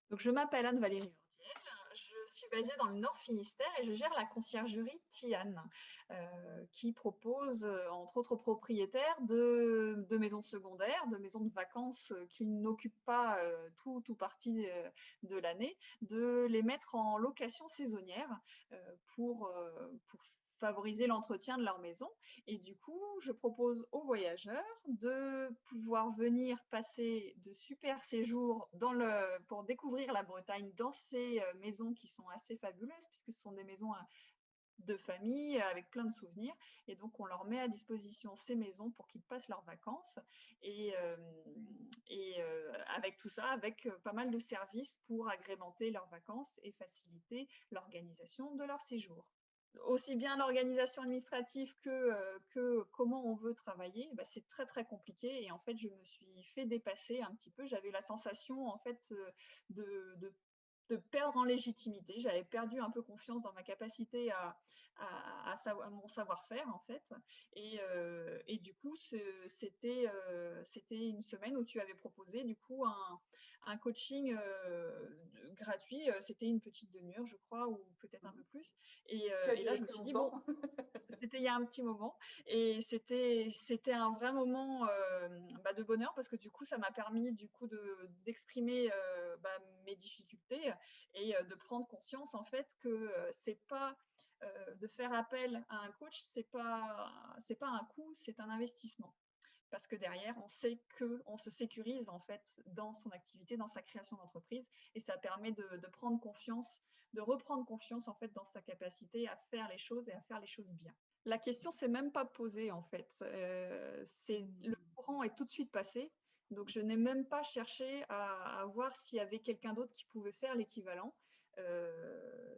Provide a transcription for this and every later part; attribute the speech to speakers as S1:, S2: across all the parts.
S1: Donc, je m'appelle Anne-Valérie Hordiel, je suis basée dans le Nord Finistère et je gère la conciergerie Tian, qui propose, entre autres propriétaires de maisons secondaires, de maisons de vacances qui n'occupent pas tout ou partie de l'année, de les mettre en location saisonnière pour favoriser l'entretien de leur maison. Et du coup, je propose aux voyageurs de pouvoir venir passer de super séjours pour découvrir la Bretagne dans ces maisons qui sont assez fabuleuses, puisque ce sont des maisons de famille avec plein de souvenirs. Et donc, on leur met à disposition ces maisons pour qu'ils passent leurs vacances. Et avec tout ça, avec pas mal de services pour agrémenter leurs vacances et faciliter l'organisation de leur séjour. Aussi bien l'organisation administrative que comment on veut travailler, bah, c'est très très compliqué et en fait je me suis fait dépasser un petit peu. J'avais la sensation en fait de, de, de perdre en légitimité. J'avais perdu un peu confiance dans ma capacité à mon savoir-faire en fait. Et du coup, c'était une semaine où tu avais proposé du coup un coaching gratuit. C'était une petite demi-heure, je crois, ou peut-être un peu plus.
S2: Qui a
S1: Et là,
S2: duré
S1: je me
S2: plus
S1: suis dit, bon,
S2: longtemps.
S1: c'était il y a un petit moment et c'était un vrai moment de bonheur parce que du coup, ça m'a permis du coup d'exprimer mes difficultés et de prendre conscience en fait que c'est pas de faire appel à un coach, c'est pas un coût, c'est un investissement parce que derrière, on sait qu'on se sécurise en fait dans son activité, dans sa création d'entreprise, et ça permet de prendre confiance, de reprendre confiance en fait dans sa capacité à faire les choses et à faire les choses bien. La question s'est même pas posée en fait. Le courant est tout de suite passé, donc je n'ai même pas cherché à voir s'il y avait quelqu'un d'autre qui pouvait faire l'équivalent.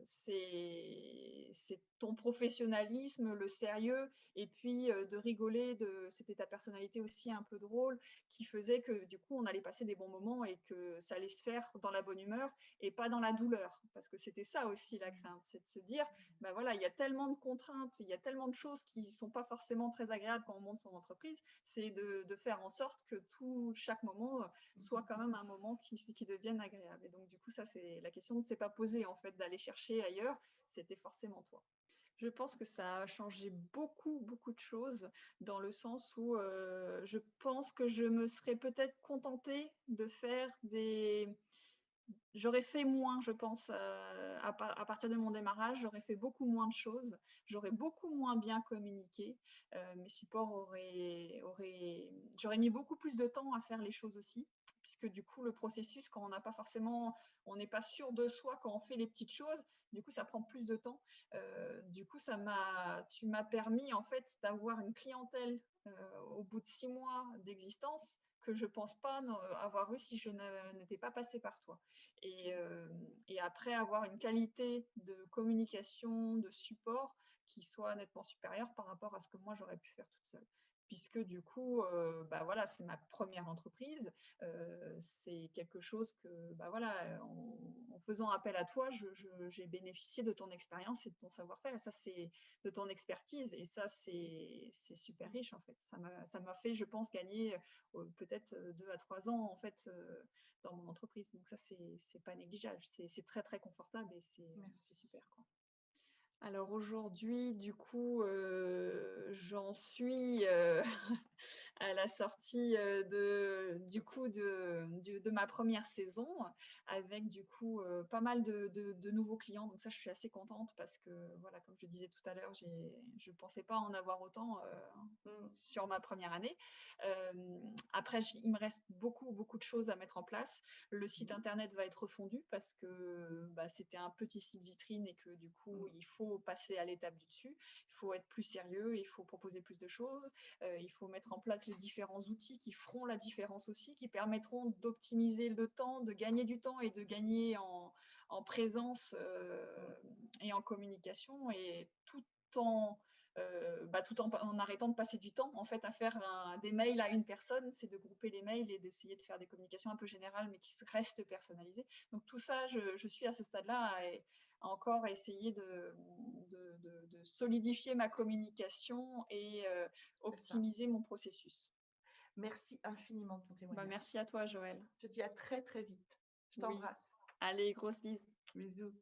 S1: C'est ton professionnalisme, le sérieux, et puis de rigoler, c'était ta personnalité aussi un peu drôle, qui faisait que du coup on allait passer des bons moments et que ça allait se faire dans la bonne humeur et pas dans la douleur. Parce que c'était ça aussi la crainte, c'est de se dire, ben voilà, il y a tellement de contraintes, il y a tellement de choses qui ne sont pas forcément très agréables quand on monte son entreprise, c'est de faire en sorte que chaque moment soit quand même un moment qui devienne agréable. Et donc du coup, ça, c'est la question ne s'est pas posée en fait d'aller chercher ailleurs, c'était forcément toi. Je pense que ça a changé beaucoup, beaucoup de choses dans le sens où je pense que je me serais peut-être contentée de faire des. J'aurais fait moins, je pense, à partir de mon démarrage, j'aurais fait beaucoup moins de choses, j'aurais beaucoup moins bien communiqué, mes supports j'aurais mis beaucoup plus de temps à faire les choses aussi, puisque du coup, le processus, quand on n'a pas forcément, on n'est pas sûr de soi quand on fait les petites choses, du coup, ça prend plus de temps. Du coup, tu m'as permis en fait d'avoir une clientèle au bout de 6 mois d'existence que je pense pas avoir eu si je n'étais pas passée par toi. Et après, avoir une qualité de communication, de support qui soit nettement supérieure par rapport à ce que moi j'aurais pu faire toute seule. Puisque du coup, voilà, c'est ma première entreprise, c'est quelque chose que, voilà, en faisant appel à toi, j'ai bénéficié de ton expérience et de ton savoir-faire, et ça, c'est de ton expertise, et ça, c'est super riche en fait. Ça m'a fait, je pense, gagner peut-être 2 à 3 ans en fait dans mon entreprise. Donc ça, c'est pas négligeable. C'est très, très confortable et c'est
S2: Merci.
S1: super, quoi. Alors aujourd'hui, du coup, j'en suis à la sortie de ma première saison, avec du coup pas mal de nouveaux clients. Donc ça, je suis assez contente parce que, voilà, comme je disais tout à l'heure, je ne pensais pas en avoir autant sur ma première année. Après, il me reste beaucoup, beaucoup de choses à mettre en place. Le site internet va être refondu parce que c'était un petit site vitrine et que du coup, il faut passer à l'étape du dessus. Il faut être plus sérieux, il faut proposer plus de choses, il faut mettre en place les différents outils qui feront la différence aussi, qui permettront d'optimiser le temps, de gagner du temps et de gagner en présence et en communication, et en arrêtant de passer du temps en fait à faire des mails à une personne, c'est de grouper les mails et d'essayer de faire des communications un peu générales mais qui restent personnalisées. Donc tout ça, je suis à ce stade-là à encore essayer de solidifier ma communication et
S2: C'est ça.
S1: optimiser mon processus.
S2: Merci infiniment de ton témoignage.
S1: Merci à toi, Joël.
S2: Je te dis à très très vite. Je
S1: Oui,
S2: t'embrasse.
S1: Allez, grosse bise.
S2: Bisous.